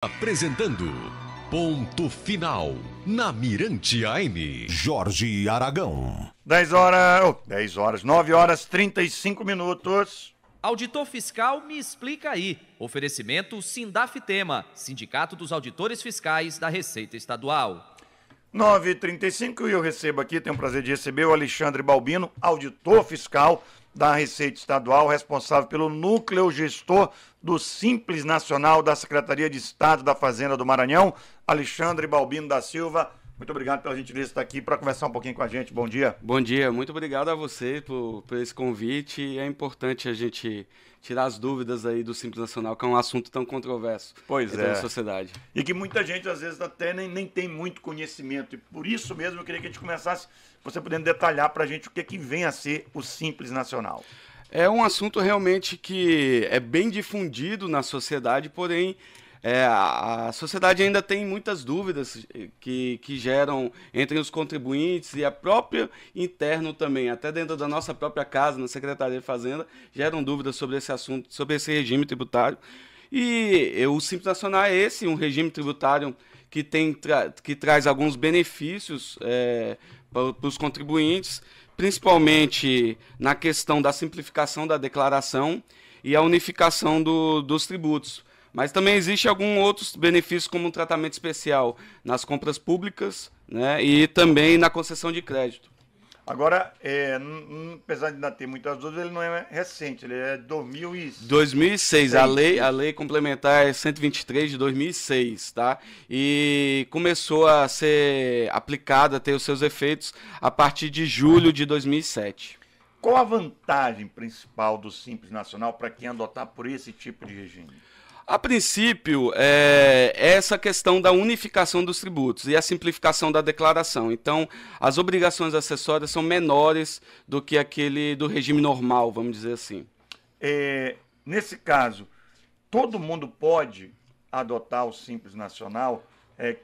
Apresentando Ponto Final na Mirante AM. Jorge Aragão. 9 horas 35 minutos. Auditor Fiscal, me explica aí. Oferecimento Sindafitema, Sindicato dos Auditores Fiscais da Receita Estadual. 9h35 e eu recebo aqui, tenho o prazer de receber o Alexandre Balbino, auditor fiscal da Receita Estadual, responsável pelo núcleo gestor do Simples Nacional da Secretaria de Estado da Fazenda do Maranhão, Alexandre Balbino da Silva. Muito obrigado pela gentileza de estar aqui para conversar um pouquinho com a gente. Bom dia. Bom dia, muito obrigado a você por esse convite. É importante a gente tirar as dúvidas aí do Simples Nacional, que é um assunto tão controverso na sociedade. E que muita gente, às vezes, até nem tem muito conhecimento. E por isso mesmo eu queria que a gente começasse, você podendo detalhar para a gente o que vem a ser o Simples Nacional. É um assunto realmente que é bem difundido na sociedade, porém a sociedade ainda tem muitas dúvidas que geram entre os contribuintes e a própria interno também, até dentro da nossa própria casa, na Secretaria de Fazenda, geram dúvidas sobre esse assunto, sobre esse regime tributário. E o Simples Nacional é um regime tributário que traz alguns benefícios para os contribuintes, principalmente na questão da simplificação da declaração e a unificação dos tributos. Mas também existe alguns outros benefícios, como um tratamento especial nas compras públicas, né, e também na concessão de crédito. Agora, apesar de ainda ter muitas dúvidas, ele não é recente, ele é 2006. A lei complementar é 123 de 2006, tá? E começou a ser aplicada, a ter os seus efeitos a partir de julho de 2007. Qual a vantagem principal do Simples Nacional para quem adotar por esse tipo de regime? A princípio, é essa questão da unificação dos tributos e a simplificação da declaração. Então, as obrigações acessórias são menores do que aquele do regime normal, vamos dizer assim. Nesse caso, todo mundo pode adotar o Simples Nacional?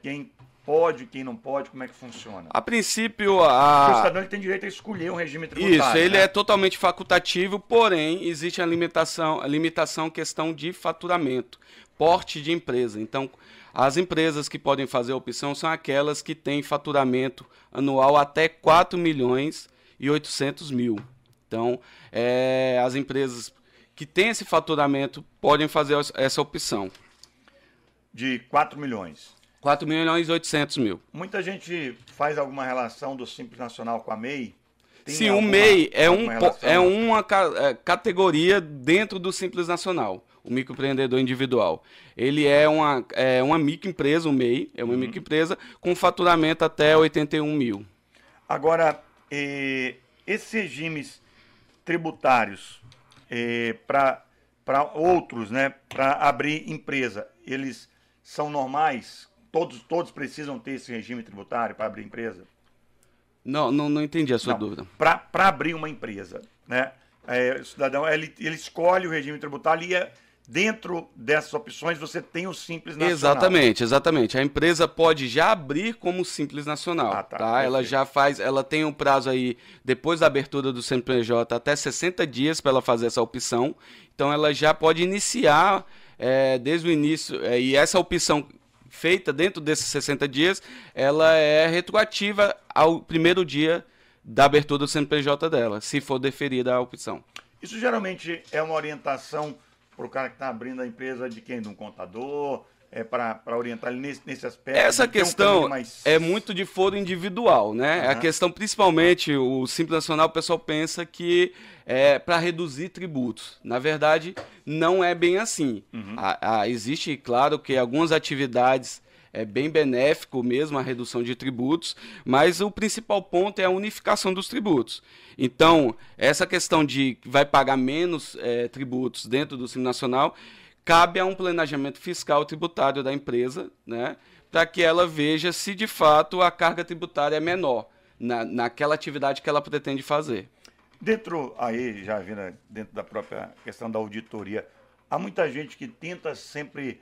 Quem pode, quem não pode, como é que funciona? A princípio, o cidadão tem direito a escolher um regime tributário. Isso, ele é totalmente facultativo, porém, existe a limitação questão de faturamento, porte de empresa. Então, as empresas que podem fazer a opção são aquelas que têm faturamento anual até 4.800.000. Então, as empresas que têm esse faturamento podem fazer essa opção. De 4 milhões. 4.800.000. Muita gente faz alguma relação do Simples Nacional com a MEI? Sim, o MEI é uma categoria dentro do Simples Nacional, o microempreendedor individual. Ele é uma microempresa, o MEI é uma microempresa com faturamento até 81 mil. Agora, esses regimes tributários para outros, né, para abrir empresa, eles são normais? Todos precisam ter esse regime tributário para abrir empresa? Não entendi a sua dúvida. Para abrir uma empresa, né? O cidadão ele escolhe o regime tributário e dentro dessas opções você tem o Simples Nacional. Exatamente. A empresa pode já abrir como Simples Nacional. Tá? Ela tem um prazo aí, depois da abertura do CNPJ, até 60 dias para ela fazer essa opção. Então ela já pode iniciar desde o início, e essa opção feita dentro desses 60 dias, ela é retroativa ao primeiro dia da abertura do CNPJ dela, se for deferida a opção. Isso geralmente é uma orientação para o cara que está abrindo a empresa de quem? De um contador? Para orientar ele nesse aspecto? Essa questão é muito de foro individual, né? A questão, principalmente, o Simples Nacional, o pessoal pensa que é para reduzir tributos. Na verdade, não é bem assim. Existe, claro, que algumas atividades é bem benéfico mesmo a redução de tributos, mas o principal ponto é a unificação dos tributos. Então, essa questão de vai pagar menos tributos dentro do Simples Nacional cabe a um planejamento fiscal tributário da empresa, né, para que ela veja se de fato a carga tributária é menor naquela atividade que ela pretende fazer. Dentro da própria questão da auditoria, há muita gente que tenta sempre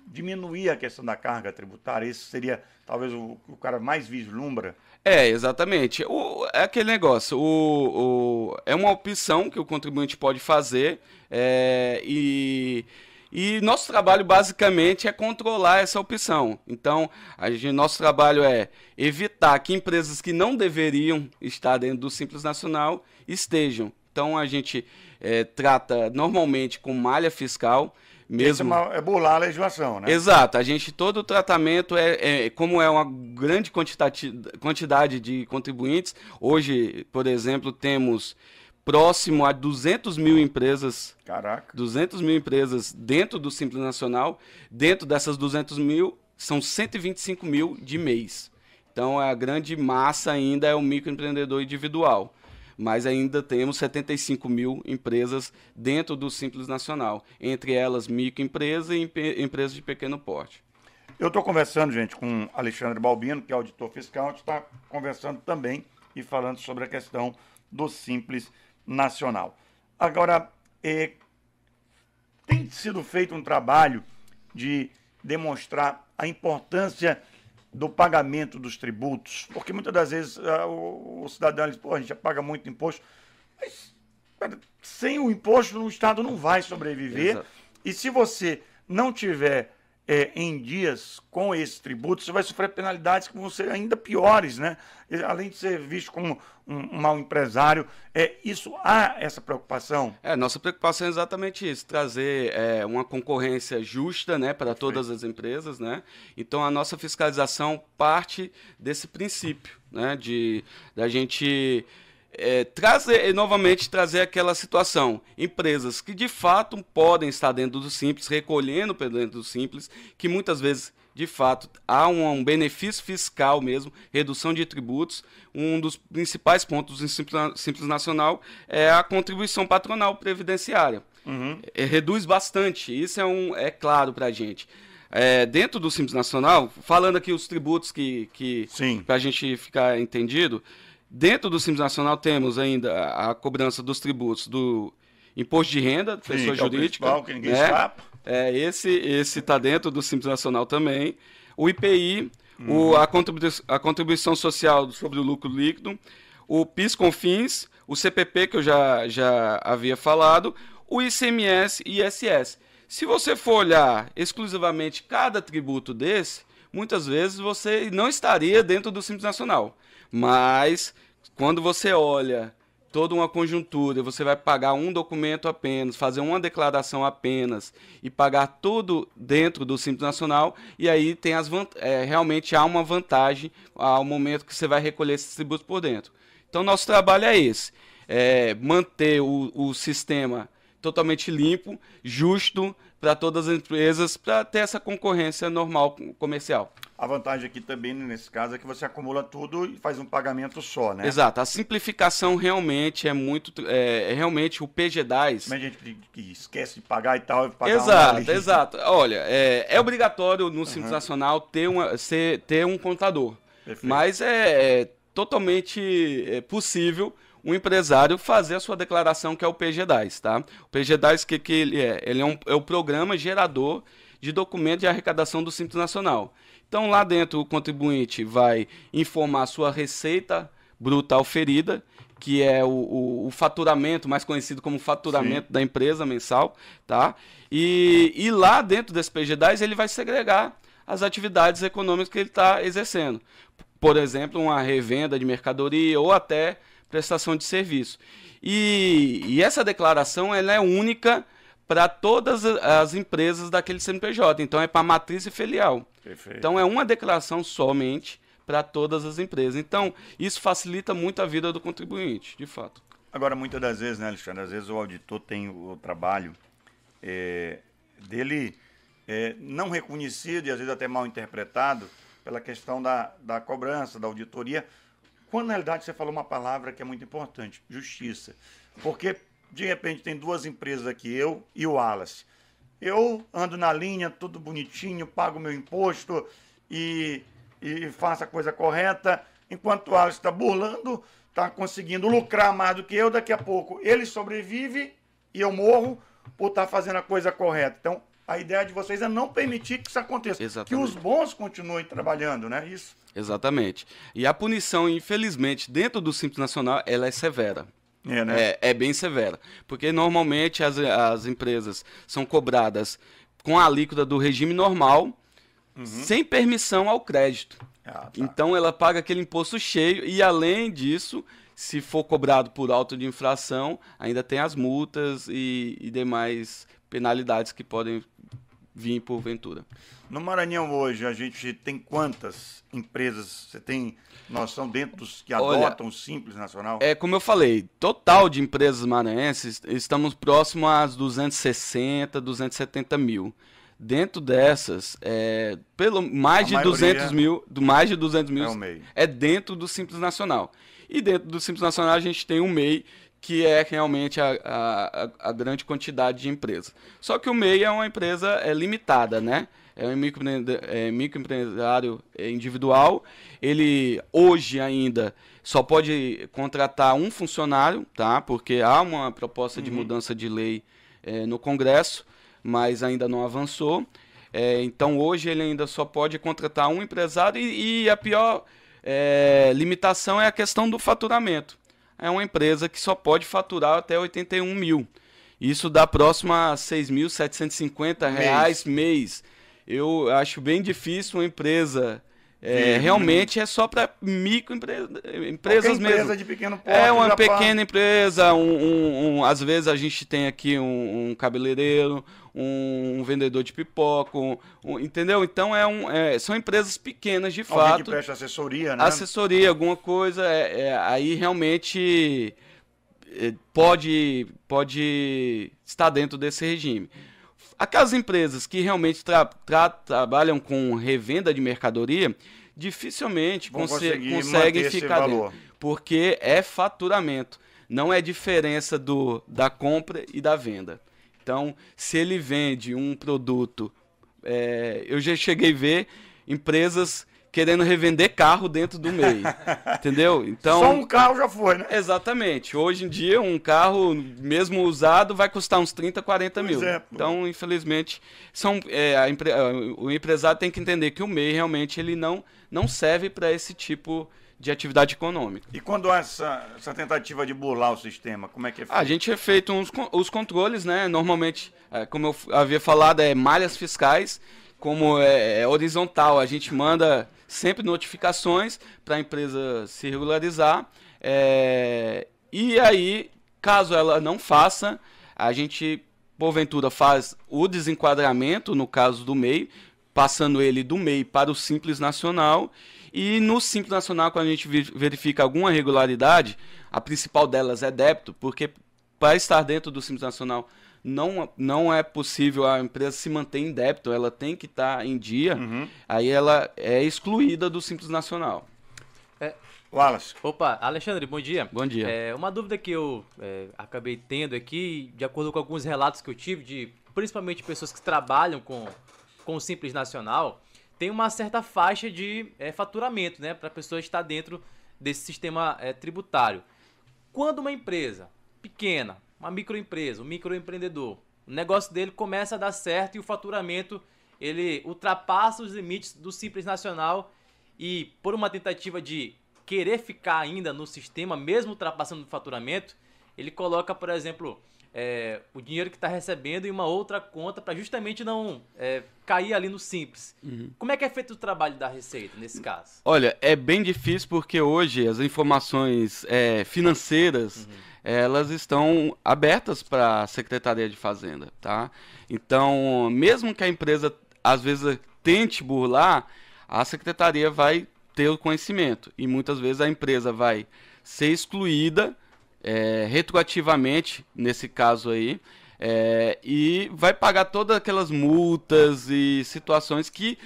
diminuir a questão da carga tributária. Esse seria talvez o cara mais vislumbra. Exatamente. É aquele negócio, é uma opção que o contribuinte pode fazer, e E nosso trabalho basicamente é controlar essa opção. Então, nosso trabalho é evitar que empresas que não deveriam estar dentro do Simples Nacional estejam. Então, a gente trata normalmente com malha fiscal. Mesmo... É burlar a legislação, né? Exato. Todo o tratamento como é uma grande quantidade de contribuintes. Hoje, por exemplo, temos próximo a 200 mil empresas. Caraca. 200 mil empresas dentro do Simples Nacional. Dentro dessas 200 mil, são 125 mil de mês. Então, a grande massa ainda é o microempreendedor individual. Mas ainda temos 75 mil empresas dentro do Simples Nacional. Entre elas, microempresas e empresas de pequeno porte. Eu estou conversando, gente, com Alexandre Balbino, que é auditor fiscal. A gente está conversando também e falando sobre a questão do Simples Nacional. Agora, tem sido feito um trabalho de demonstrar a importância do pagamento dos tributos, porque muitas das vezes o cidadão diz, pô, a gente já paga muito imposto, mas sem o imposto o Estado não vai sobreviver. Exato. E se você não tiver em dias com esses tributos, você vai sofrer penalidades que vão ser ainda piores, né? Além de ser visto como um mau empresário, há essa preocupação? Nossa preocupação é exatamente isso, trazer uma concorrência justa, né, para todas as empresas, né? Então a nossa fiscalização parte desse princípio, né, da gente trazer aquela situação, empresas que de fato podem estar dentro do Simples, recolhendo dentro do Simples, que muitas vezes de fato há um benefício fiscal mesmo, redução de tributos. Um dos principais pontos do Simples Nacional é a contribuição patronal previdenciária. Reduz bastante, isso é claro para a gente. Dentro do Simples Nacional, falando aqui os tributos para a gente ficar entendido, dentro do Simples Nacional temos ainda a cobrança dos tributos do imposto de renda, pessoa jurídica. Que ninguém escapa. Esse está dentro do Simples Nacional também. O IPI, a contribuição social sobre o lucro líquido, o PIS/COFINS, o CPP, que eu já havia falado, o ICMS e ISS. Se você for olhar exclusivamente cada tributo desse, muitas vezes você não estaria dentro do Simples Nacional. Mas, quando você olha toda uma conjuntura, você vai pagar um documento apenas, fazer uma declaração apenas e pagar tudo dentro do Simples Nacional, e aí tem realmente há uma vantagem ao momento que você vai recolher esses tributos por dentro. Então, nosso trabalho é esse, manter o sistema totalmente limpo, justo para todas as empresas, para ter essa concorrência normal comercial. A vantagem aqui também, nesse caso, é que você acumula tudo e faz um pagamento só, né? Exato. A simplificação realmente realmente o PGDAS... Mas gente que esquece de pagar e tal... Exato. Olha, é obrigatório no Simples Nacional ter um contador. Perfeito. Mas é totalmente possível um empresário fazer a sua declaração, que é o PGDAS, tá? O PGDAS, que ele é? Ele é o programa gerador de documento de arrecadação do Simples Nacional. Então, lá dentro, o contribuinte vai informar a sua receita bruta oferida, que é o faturamento, mais conhecido como faturamento da empresa mensal, tá? E lá dentro desse PGDAS, ele vai segregar as atividades econômicas que ele está exercendo. Por exemplo, uma revenda de mercadoria ou até prestação de serviço. E essa declaração ela é única para todas as empresas daquele CNPJ. Então, é para matriz e filial. Perfeito. Então, é uma declaração somente para todas as empresas. Então, isso facilita muito a vida do contribuinte, de fato. Agora, muitas das vezes, né, Alexandre, às vezes o auditor tem o trabalho dele não reconhecido e às vezes até mal interpretado pela questão da cobrança, da auditoria, quando na realidade você falou uma palavra que é muito importante, justiça. Porque, de repente, tem duas empresas aqui, eu e o Wallace. Eu ando na linha, tudo bonitinho, pago meu imposto e faço a coisa correta, enquanto o Wallace está burlando, está conseguindo lucrar mais do que eu, daqui a pouco ele sobrevive e eu morro por estar fazendo a coisa correta. Então, a ideia de vocês é não permitir que isso aconteça. Exatamente. Que os bons continuem trabalhando, né? Isso. Exatamente. E a punição, infelizmente, dentro do Simples Nacional, ela é severa. Né? É bem severa. Porque normalmente as empresas são cobradas com a alíquota do regime normal, sem permissão ao crédito. Tá. Então ela paga aquele imposto cheio e, além disso, se for cobrado por auto de infração, ainda tem as multas e demais penalidades que podem vir porventura. No Maranhão hoje a gente tem quantas empresas? Você tem noção dentro dos que adotam o Simples Nacional? Como eu falei, total de empresas maranhenses, estamos próximo às 260, 270 mil. Dentro dessas, mais de 200 mil é dentro do Simples Nacional. E dentro do Simples Nacional a gente tem o MEI, que é realmente a grande quantidade de empresas. Só que o MEI é uma empresa limitada, né? É um microempresário individual. Ele hoje ainda só pode contratar um funcionário, tá? Porque há uma proposta de mudança de lei no Congresso, mas ainda não avançou. Então hoje ele ainda só pode contratar um empresário e a pior limitação é a questão do faturamento. É uma empresa que só pode faturar até 81 mil. Isso dá próximo a R$ 6.750 mês. Eu acho bem difícil uma empresa... realmente é só para microempresas mesmo. Empresa de pequeno porte. Uma pequena empresa, às vezes a gente tem aqui um cabeleireiro, um vendedor de pipoca, entendeu? Então são empresas pequenas de fato. Alguém que presta assessoria, né? Assessoria, alguma coisa, aí realmente pode estar dentro desse regime. Aquelas empresas que realmente trabalham com revenda de mercadoria, dificilmente conseguem ficar dentro, porque é faturamento, não é diferença da compra e da venda. Então, se ele vende um produto, eu já cheguei a ver empresas querendo revender carro dentro do MEI, entendeu? Então, só um carro já foi, né? Exatamente. Hoje em dia, um carro, mesmo usado, vai custar uns 30, 40 mil. Então, infelizmente, o empresário tem que entender que o MEI realmente ele não serve para esse tipo de atividade econômica. E quando há essa tentativa de burlar o sistema, como é que é feito? A gente é feito os controles, né? Normalmente, como eu havia falado, malhas fiscais, como é horizontal, a gente manda sempre notificações para a empresa se regularizar. E aí, caso ela não faça, a gente, porventura, faz o desenquadramento, no caso do MEI, passando ele do MEI para o Simples Nacional. E no Simples Nacional, quando a gente verifica alguma irregularidade, a principal delas é débito, porque para estar dentro do Simples Nacional não é possível a empresa se manter em débito, ela tem que estar em dia, aí ela é excluída do Simples Nacional. Wallace. Opa, Alexandre, bom dia. Bom dia. Uma dúvida que eu acabei tendo aqui, de acordo com alguns relatos que eu tive, de principalmente pessoas que trabalham com o Simples Nacional, tem uma certa faixa de faturamento, né, para a pessoa estar dentro desse sistema tributário. Quando uma empresa pequena, uma microempresa, um microempreendedor, o negócio dele começa a dar certo e o faturamento ele ultrapassa os limites do Simples Nacional e por uma tentativa de querer ficar ainda no sistema, mesmo ultrapassando o faturamento, ele coloca, por exemplo, o dinheiro que está recebendo em uma outra conta para justamente não cair ali no Simples. Como é que é feito o trabalho da Receita nesse caso? Olha, é bem difícil porque hoje as informações financeiras elas estão abertas para a Secretaria de Fazenda, tá? Então, mesmo que a empresa às vezes tente burlar, a Secretaria vai ter o conhecimento e muitas vezes a empresa vai ser excluída retroativamente, nesse caso aí, e vai pagar todas aquelas multas e situações que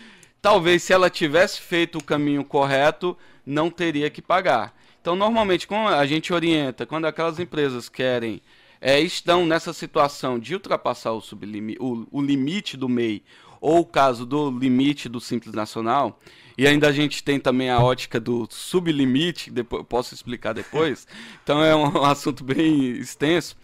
talvez se ela tivesse feito o caminho correto, não teria que pagar. Então, normalmente, como a gente orienta, quando aquelas empresas querem, estão nessa situação de ultrapassar o limite do MEI, ou o caso do limite do Simples Nacional, e ainda a gente tem também a ótica do sublimite, depois, posso explicar depois, então é um assunto bem extenso,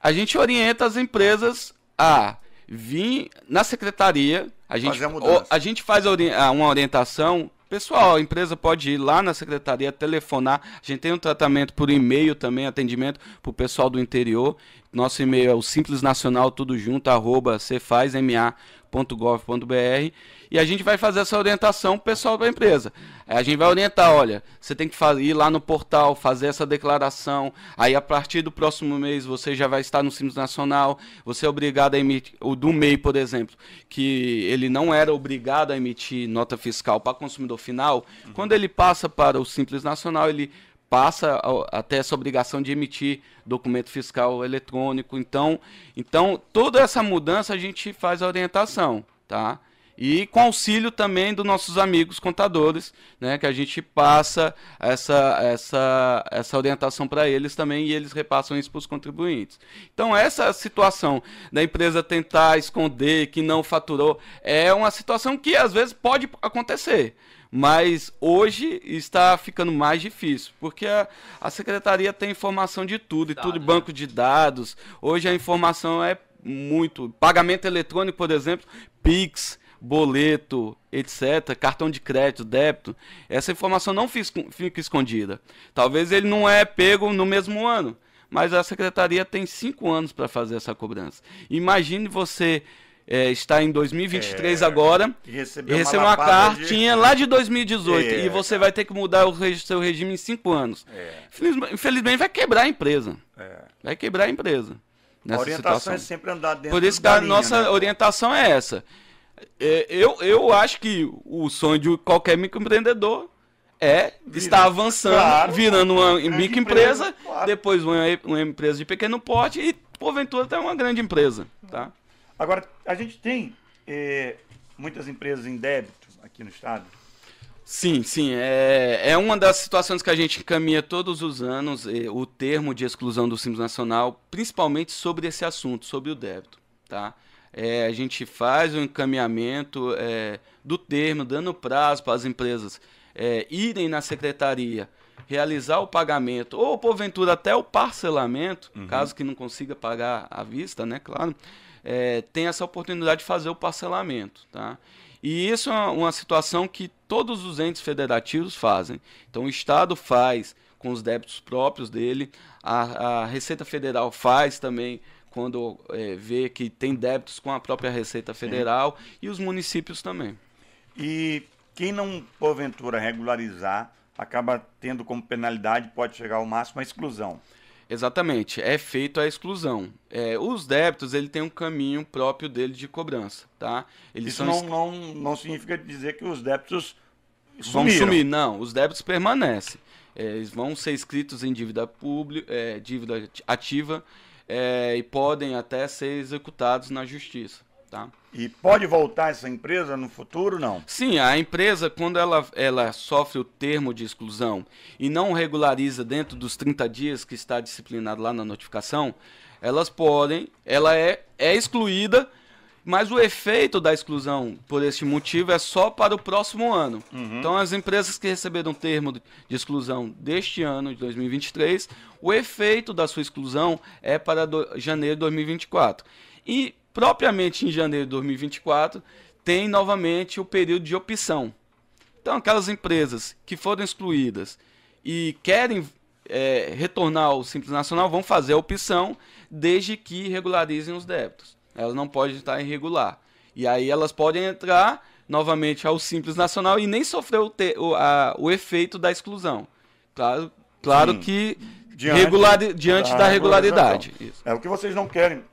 a gente orienta as empresas a vir na secretaria, a gente faz uma orientação Pessoal, a empresa pode ir lá na secretaria, telefonar. A gente tem um tratamento por e-mail também, atendimento para o pessoal do interior. Nosso e-mail é o simplesnacional, tudo junto, @cefazma.gov.br. E a gente vai fazer essa orientação pessoal da empresa. A gente vai orientar, olha, você tem que ir lá no portal, fazer essa declaração. Aí, a partir do próximo mês, você já vai estar no Simples Nacional. Você é obrigado a emitir, o do MEI, por exemplo, que ele não era obrigado a emitir nota fiscal para consumidor final. Quando ele passa para o Simples Nacional, ele passa até essa obrigação de emitir documento fiscal eletrônico. Então, toda essa mudança a gente faz a orientação, tá? E com auxílio também dos nossos amigos contadores, né, que a gente passa essa orientação para eles também e eles repassam isso para os contribuintes. Então, essa situação da empresa tentar esconder que não faturou é uma situação que às vezes pode acontecer. Mas hoje está ficando mais difícil, porque a secretaria tem informação de tudo, e tudo banco de dados. Hoje a informação é muito. Pagamento eletrônico, por exemplo, Pix, boleto, etc., cartão de crédito, débito, essa informação não fica escondida. Talvez ele não é pego no mesmo ano, mas a secretaria tem 5 anos para fazer essa cobrança. Imagine você está em 2023 agora e receber uma cartinha lá de 2018 e você vai ter que mudar o seu regime em 5 anos. Infelizmente vai quebrar a empresa. Vai quebrar a empresa. A orientação é sempre andar dentro Por isso que a nossa orientação é essa. Eu acho que o sonho de qualquer microempreendedor estar avançando, virando uma microempresa, depois uma empresa de pequeno porte e, porventura, até uma grande empresa. Tá? Agora, a gente tem muitas empresas em débito aqui no estado? Sim. É uma das situações que a gente encaminha todos os anos, o termo de exclusão do Simples Nacional, principalmente sobre esse assunto, sobre o débito. Tá? A gente faz o encaminhamento do termo, dando prazo para as empresas irem na secretaria, realizar o pagamento, ou porventura até o parcelamento, caso que não consiga pagar à vista, né, claro, tem essa oportunidade de fazer o parcelamento. Tá? E isso é uma situação que todos os entes federativos fazem. Então o Estado faz com os débitos próprios dele, a Receita Federal faz também, quando vê que tem débitos com a própria Receita Federal, e os municípios também. E quem não, porventura, regularizar, acaba tendo como penalidade, pode chegar ao máximo, a exclusão. Exatamente, é feito a exclusão. Os débitos, ele tem um caminho próprio dele de cobrança. Tá? Isso não significa dizer que os débitos vão sumir, não. Os débitos permanecem. Eles vão ser inscritos em dívida pública, dívida ativa, e podem até ser executados na justiça. Tá? E pode voltar essa empresa no futuro, não? Tem, a empresa, quando ela sofre o termo de exclusão e não regulariza dentro dos 30 dias que está disciplinado lá na notificação, ela é excluída, mas o efeito da exclusão por este motivo é só para o próximo ano. Então, as empresas que receberam termo de exclusão deste ano, de 2023, o efeito da sua exclusão é para janeiro de 2024. E, propriamente em janeiro de 2024, tem novamente o período de opção. Então, aquelas empresas que foram excluídas e querem retornar ao Simples Nacional vão fazer a opção desde que regularizem os débitos. Elas não podem estar irregular. E aí elas podem entrar novamente ao Simples Nacional e nem sofrer o efeito da exclusão. Claro que diante da regularidade. Isso. O que vocês não querem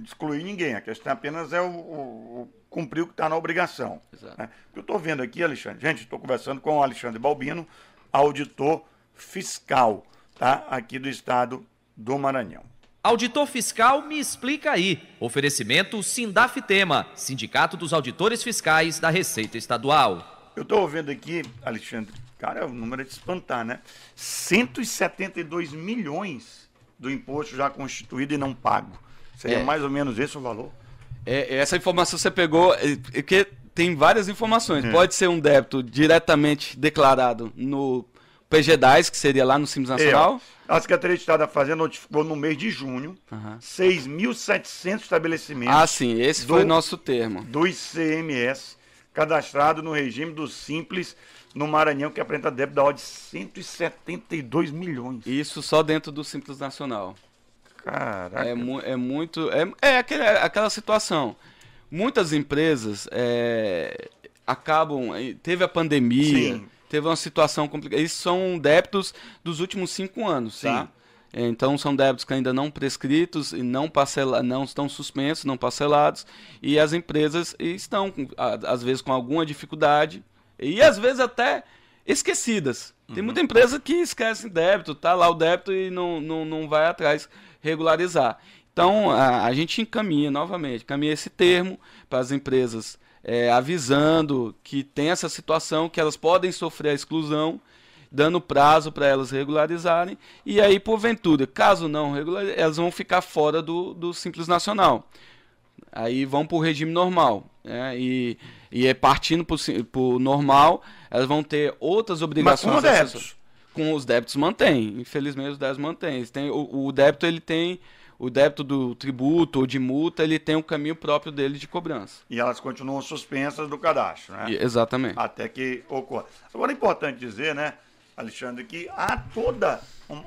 excluir ninguém. A questão apenas é o cumprir o que está na obrigação. Né? O que eu estou vendo aqui, Alexandre, gente, estou conversando com o Alexandre Balbino, auditor fiscal, tá? Aqui do estado do Maranhão. Auditor Fiscal, me explica aí. Oferecimento Sindafitema, Sindicato dos Auditores Fiscais da Receita Estadual. Eu estou vendo aqui, Alexandre, cara, o número é de espantar, né? 172 milhões do imposto já constituído e não pago. Seria mais ou menos esse o valor? Essa informação você pegou, porque tem várias informações. Pode ser um débito diretamente declarado no PGDAS, que seria lá no Simples Nacional. A Secretaria de Estado da Fazenda notificou no mês de junho 6.700 estabelecimentos. Sim, esse foi nosso termo. Do ICMS cadastrado no regime do Simples no Maranhão, que apresenta débito da ordem de 172 milhões. Isso só dentro do Simples Nacional. Caraca. É muito... aquela situação. Muitas empresas acabam... Teve a pandemia, Sim. teve uma situação complicada. Isso são débitos dos últimos 5 anos, Sim. tá? Então são débitos que ainda não prescritos e não estão suspensos, não parcelados. E as empresas estão, às vezes, com alguma dificuldade e às vezes até esquecidas. Tem muita empresa que esquece débito, tá lá o débito e não vai atrás regularizar. Então a gente encaminha esse termo para as empresas, avisando que tem essa situação, que elas podem sofrer a exclusão, dando prazo para elas regularizarem, e aí, porventura, caso não regularizem, elas vão ficar fora do Simples Nacional. Aí vão para o regime normal, né? E partindo para o normal, elas vão ter outras obrigações. Mas com débitos? Com os débitos mantém, infelizmente os débitos mantém. O débito, ele tem... O débito do tributo ou de multa, ele tem um caminho próprio dele de cobrança. E elas continuam suspensas do cadastro, né? Exatamente. Até que ocorra. Agora é importante dizer, né, Alexandre, que há toda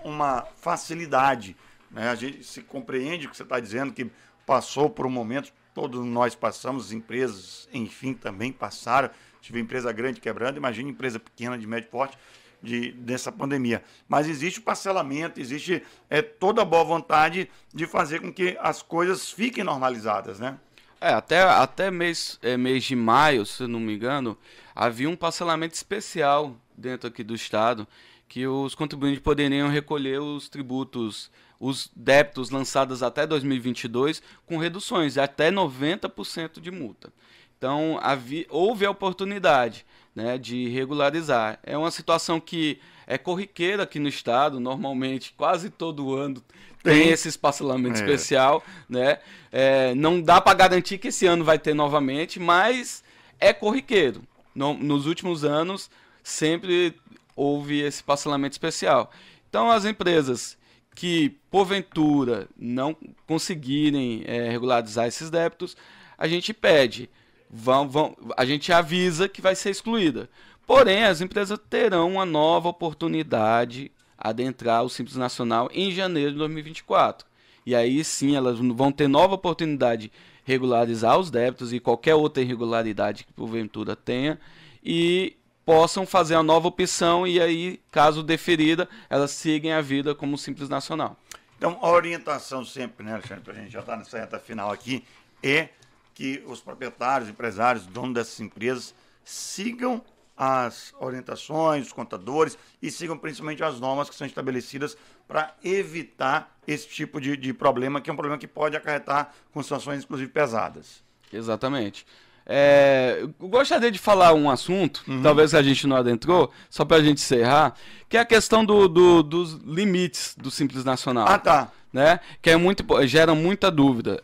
uma facilidade, né? A gente se compreende o que você está dizendo, que passou por um momento, todos nós passamos, as empresas, enfim, também passaram. Tive empresa grande quebrando, imagine empresa pequena de médio porte dessa pandemia. Mas existe o parcelamento, existe toda a boa vontade de fazer com que as coisas fiquem normalizadas, né? Até mês de maio, se eu não me engano, havia um parcelamento especial dentro aqui do estado, que os contribuintes poderiam recolher os tributos, os débitos lançados até 2022, com reduções de até 90% de multa. Então, houve a oportunidade, né, de regularizar. É uma situação que é corriqueira aqui no estado, normalmente, quase todo ano tem esse parcelamento especial, né? Não dá para garantir que esse ano vai ter novamente, mas é corriqueiro. Nos últimos anos, sempre houve esse parcelamento especial. Então, as empresas que, porventura, não conseguirem regularizar esses débitos, a gente pede... a gente avisa que vai ser excluída. Porém, as empresas terão uma nova oportunidade a adentrar o Simples Nacional em janeiro de 2024. E aí sim, elas vão ter nova oportunidade de regularizar os débitos e qualquer outra irregularidade que porventura tenha, e possam fazer a nova opção, e aí, caso deferida, elas seguem a vida como Simples Nacional. Então, a orientação sempre, né, Alexandre, a gente já está nessa reta final aqui, é que os proprietários, empresários, donos dessas empresas sigam as orientações, os contadores, e sigam principalmente as normas que são estabelecidas para evitar esse tipo de problema, que é um problema que pode acarretar com situações, inclusive, pesadas. Exatamente. Eu gostaria de falar um assunto, talvez a gente não adentrou, só para a gente encerrar, que é a questão dos limites do Simples Nacional. Ah, tá. Né? Que gera muita dúvida.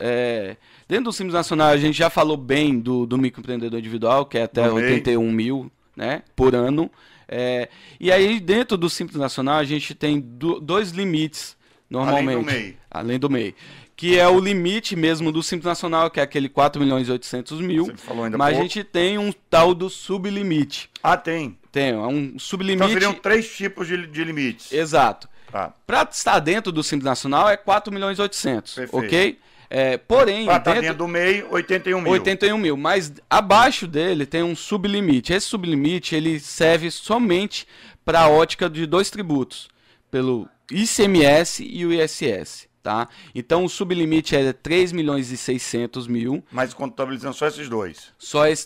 Dentro do Simples Nacional, a gente já falou bem do microempreendedor individual, que é até 81 mil, né, por ano. E aí, dentro do Simples Nacional, a gente tem dois limites, normalmente. Além do MEI. Que é o limite mesmo do Simples Nacional, que é aquele 4.800.000. Você falou ainda mas pouco. A gente tem um tal do sublimite. Ah, tem. Tem, um sublimite. Então seriam 3 tipos de limites. Exato. Tá. Para estar dentro do Simples Nacional é 4.800.000, Perfeito. Ok? Porém, para estar dentro do MEI, 81 mil. 81 mil, mas abaixo dele tem um sublimite. Esse sublimite ele serve somente para a ótica de 2 tributos, pelo ICMS e o ISS. Tá? Então o sublimite é 3.600.000. Mas contabilizando só esses 2.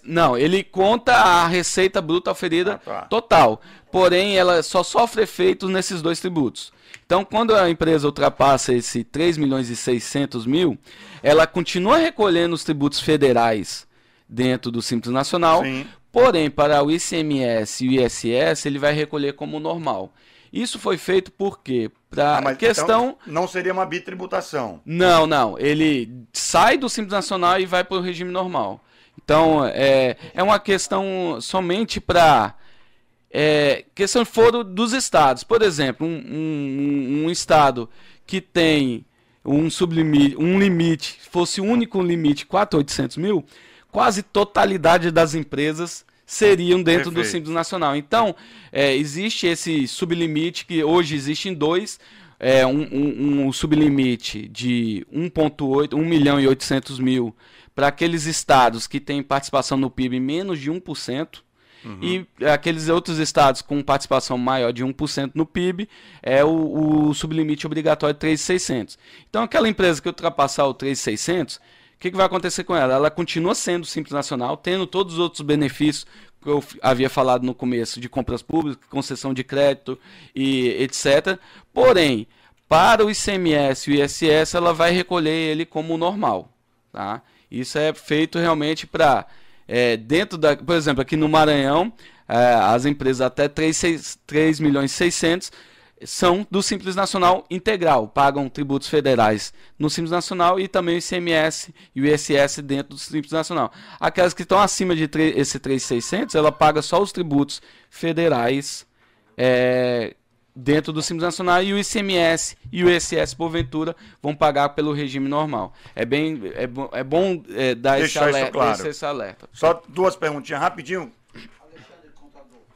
Não, ele conta a receita bruta oferida total. Porém, ela só sofre efeitos nesses 2 tributos. Então, quando a empresa ultrapassa esse 3.600.000, ela continua recolhendo os tributos federais dentro do Simples Nacional. Sim. Porém, para o ICMS e o ISS, ele vai recolher como normal. Isso foi feito por quê? Para questão... Então, não seria uma bitributação. Não. Ele sai do Simples Nacional e vai para o regime normal. Então, é uma questão somente para... questão de foro dos estados. Por exemplo, um estado que tem um sublimite, um limite, fosse o único limite 4.800.000, quase totalidade das empresas seriam dentro do Perfeito. Simples Nacional. Então, existe esse sublimite que hoje existe em dois, um sublimite de 1.800.000 para aqueles estados que têm participação no PIB menos de 1%, e aqueles outros estados com participação maior de 1% no PIB, o sublimite obrigatório de 3.600. Então, aquela empresa que ultrapassar o 3.600, o que vai acontecer com ela? Ela continua sendo Simples Nacional, tendo todos os outros benefícios que eu havia falado no começo, de compras públicas, concessão de crédito e etc. Porém, para o ICMS e o ISS, ela vai recolher ele como normal. Tá? Isso é feito realmente para... dentro da, por exemplo, aqui no Maranhão, as empresas até 3.600.000 são do Simples Nacional integral, pagam tributos federais no Simples Nacional e também o ICMS e o ISS dentro do Simples Nacional. Aquelas que estão acima de esse 3.600, ela paga só os tributos federais dentro do Simples Nacional, e o ICMS e o ISS, porventura, vão pagar pelo regime normal. É bom dar esse alerta. Só duas perguntinhas rapidinho.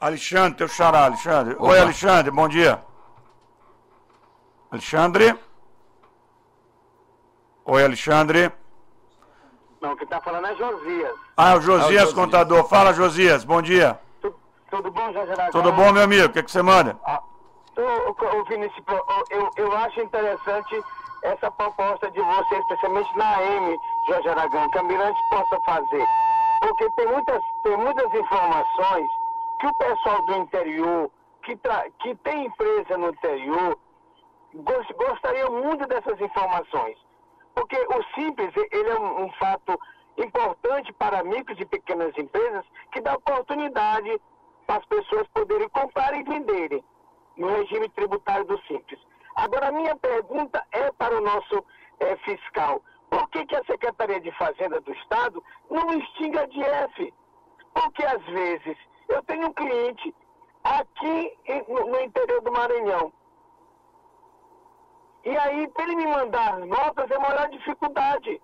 Alexandre, teu xará, Alexandre. Oi, Alexandre, bom dia. Alexandre? Oi, Alexandre? Não, quem está falando é Josias. Ah, o Josias, contador. Fala, Josias, bom dia. Tudo bom, Jorge Aragão? Tudo bom, meu amigo? O que você manda? Vinícius, eu acho interessante essa proposta de você, especialmente na AM, Jorge Aragão, que a Mirante possa fazer. Porque tem muitas informações que o pessoal do interior, que tem empresa no interior, gostaria muito dessas informações. Porque o Simples, ele é um fato importante para micros e pequenas empresas, que dá oportunidade para as pessoas poderem comprar e venderem no regime tributário do Simples. Agora, a minha pergunta é para o nosso fiscal. Por que a Secretaria de Fazenda do Estado não extinga a DF? Porque, às vezes, eu tenho um cliente aqui no interior do Maranhão. E aí, para ele me mandar as notas, é a maior dificuldade.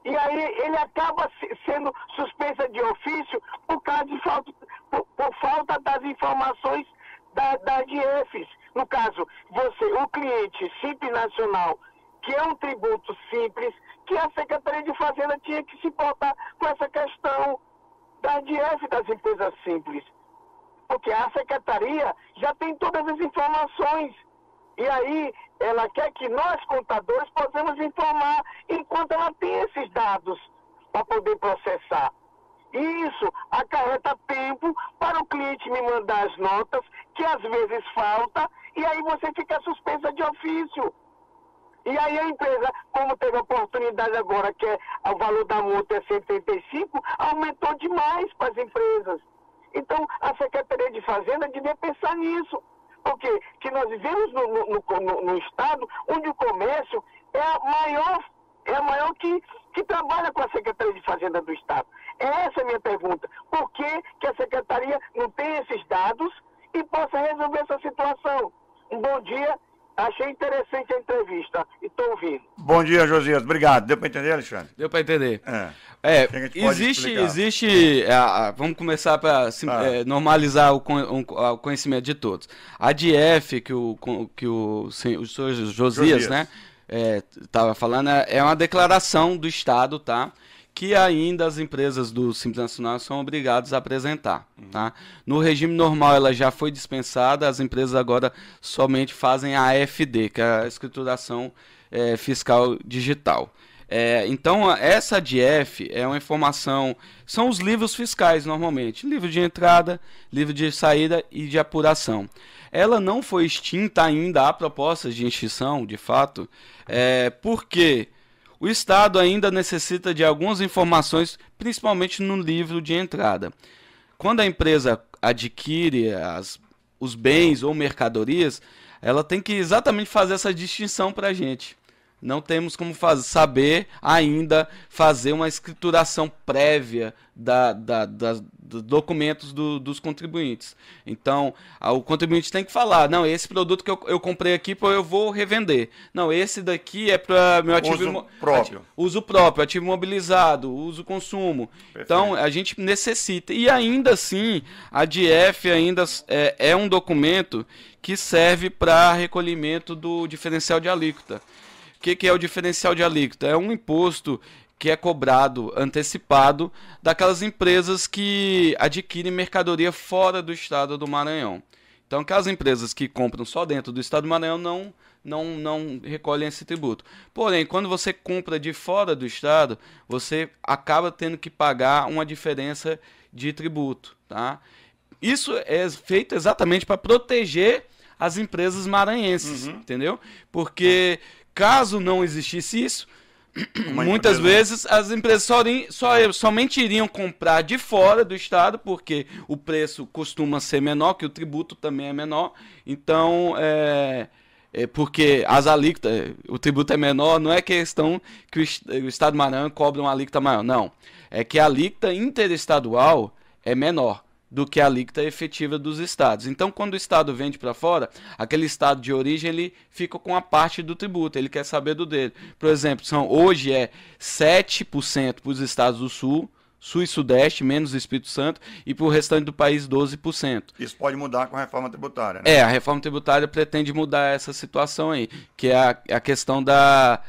E aí, ele acaba sendo suspensa de ofício por causa de por falta das informações da DIEFES. No caso, o cliente Simples Nacional, que é um tributo simples, que a Secretaria de Fazenda tinha que se importar com essa questão da DIEF das empresas simples. Porque a Secretaria já tem todas as informações. E aí, ela quer que nós, contadores, possamos informar enquanto ela tem esses dados para poder processar. E isso acarreta tempo para o cliente me mandar as notas, que às vezes falta, e aí você fica suspensa de ofício. E aí a empresa, como teve a oportunidade agora, que o valor da multa é 185, aumentou demais para as empresas. Então, a Secretaria de Fazenda devia pensar nisso. Porque que nós vivemos no estado onde o comércio é a maior que trabalha com a Secretaria de Fazenda do Estado. Essa é a minha pergunta. Por que a Secretaria não tem esses dados e possa resolver essa situação? Um bom dia. Achei interessante a entrevista e estou ouvindo. Bom dia, Josias. Obrigado. Deu para entender, Alexandre? Deu para entender. Existe vamos começar para normalizar o conhecimento de todos. A DIEF, que o senhor Josias, né, estava falando, é uma declaração do Estado, tá? Que ainda as empresas do Simples Nacional são obrigadas a apresentar. Tá? No regime normal ela já foi dispensada, as empresas agora somente fazem a AFD, que é a escrituração fiscal digital. Então essa DIEF é uma informação, são os livros fiscais normalmente, livro de entrada, livro de saída e de apuração. Ela não foi extinta ainda, há propostas de extinção, de fato, porque o Estado ainda necessita de algumas informações, principalmente no livro de entrada. Quando a empresa adquire os bens ou mercadorias, ela tem que exatamente fazer essa distinção para a gente. Não temos como saber ainda fazer uma escrituração prévia dos documentos dos contribuintes. Então, o contribuinte tem que falar, não, esse produto que eu comprei aqui, eu vou revender. Não, esse daqui é para meu ativo próprio. Uso próprio, ativo imobilizado, uso consumo. Perfeito. Então, a gente necessita. E ainda assim, a DIEF ainda é um documento que serve para recolhimento do diferencial de alíquota. O que é o diferencial de alíquota? É um imposto que é cobrado antecipado daquelas empresas que adquirem mercadoria fora do estado do Maranhão. Então, aquelas empresas que compram só dentro do estado do Maranhão não recolhem esse tributo. Porém, quando você compra de fora do estado, você acaba tendo que pagar uma diferença de tributo. Tá? Isso é feito exatamente para proteger as empresas maranhenses, entendeu? Porque caso não existisse isso, muitas vezes as empresas somente iriam comprar de fora do estado, porque o preço costuma ser menor, que o tributo também é menor. Então, porque as alíquotas, o tributo é menor, não é questão que o estado do Maranhão cobra uma alíquota maior, não. É que a alíquota interestadual é menor do que a alíquota efetiva dos estados. Então, quando o estado vende para fora, aquele estado de origem ele fica com a parte do tributo, ele quer saber do dele. Por exemplo, hoje é 7% para os estados do Sul e Sudeste, menos o Espírito Santo, e para o restante do país 12%. Isso pode mudar com a reforma tributária, né? A reforma tributária pretende mudar essa situação aí, que é a questão da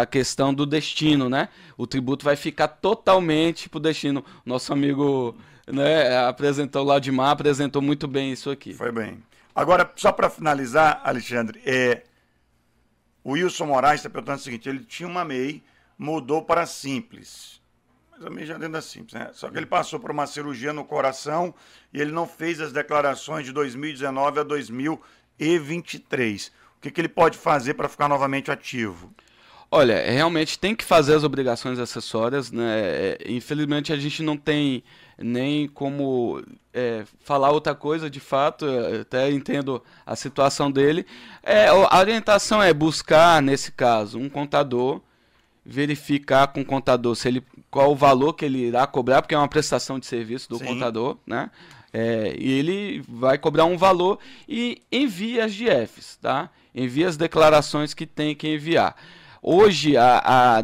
questão do destino, né? O tributo vai ficar totalmente para o destino. Nosso amigo, né, apresentou lá de mar, apresentou muito bem isso aqui. Foi bem. Agora, só para finalizar, Alexandre, o Wilson Moraes está perguntando o seguinte, ele tinha uma MEI, mudou para Simples, mas a MEI já dentro da Simples, né? Só que ele passou por uma cirurgia no coração e ele não fez as declarações de 2019 a 2023. O que ele pode fazer para ficar novamente ativo? Olha, realmente tem que fazer as obrigações acessórias, né? Infelizmente a gente não tem nem como falar outra coisa, de fato, até entendo a situação dele. A orientação é buscar, nesse caso, um contador, verificar com o contador qual o valor que ele irá cobrar, porque é uma prestação de serviço do contador, né? E ele vai cobrar um valor e envia as DIEFs, tá? Envia as declarações que tem que enviar. Hoje,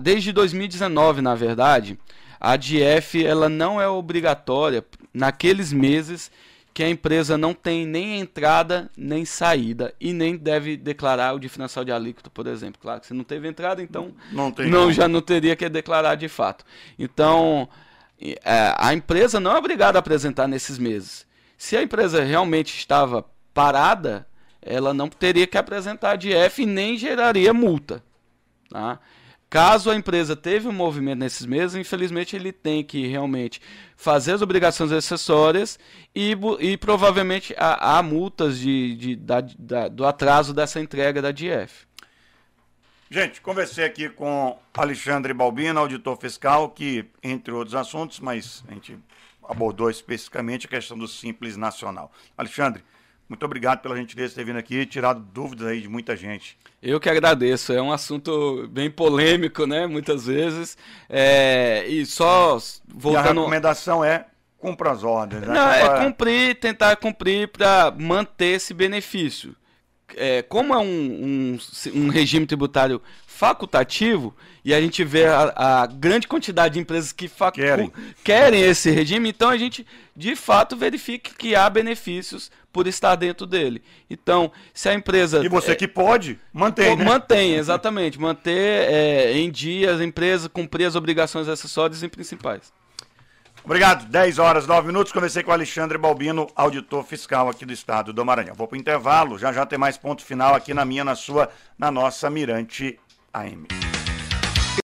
desde 2019, na verdade, a DIEF ela não é obrigatória naqueles meses que a empresa não tem nem entrada nem saída e nem deve declarar o diferencial de alíquota, por exemplo. Claro que se não teve entrada, então já não teria que declarar de fato. Então, a empresa não é obrigada a apresentar nesses meses. Se a empresa realmente estava parada, ela não teria que apresentar a DIEF e nem geraria multa. Tá? Caso a empresa teve um movimento nesses meses, infelizmente ele tem que realmente fazer as obrigações acessórias e provavelmente há multas do atraso dessa entrega da DIEF. Gente, conversei aqui com Alexandre Balbino, auditor fiscal, que, entre outros assuntos, mas a gente abordou especificamente a questão do Simples Nacional. Alexandre, muito obrigado pela gentileza de ter vindo aqui e tirado dúvidas aí de muita gente. Eu que agradeço, é um assunto bem polêmico, né, muitas vezes, e só voltando... E a recomendação é cumpra as ordens, né? Não, tentar cumprir para manter esse benefício. Como é um regime tributário facultativo, e a gente vê a grande quantidade de empresas que querem esse regime, então a gente, de fato, verifica que há benefícios por estar dentro dele. Então, se a empresa... E você que pode, mantém, né? Mantém, exatamente. Manter em dia as empresas, cumprir as obrigações acessórias e principais. Obrigado. 10h09. Conversei com o Alexandre Balbino, auditor fiscal aqui do estado do Maranhão. Vou para o intervalo. Já tem mais ponto final aqui na nossa Mirante AM.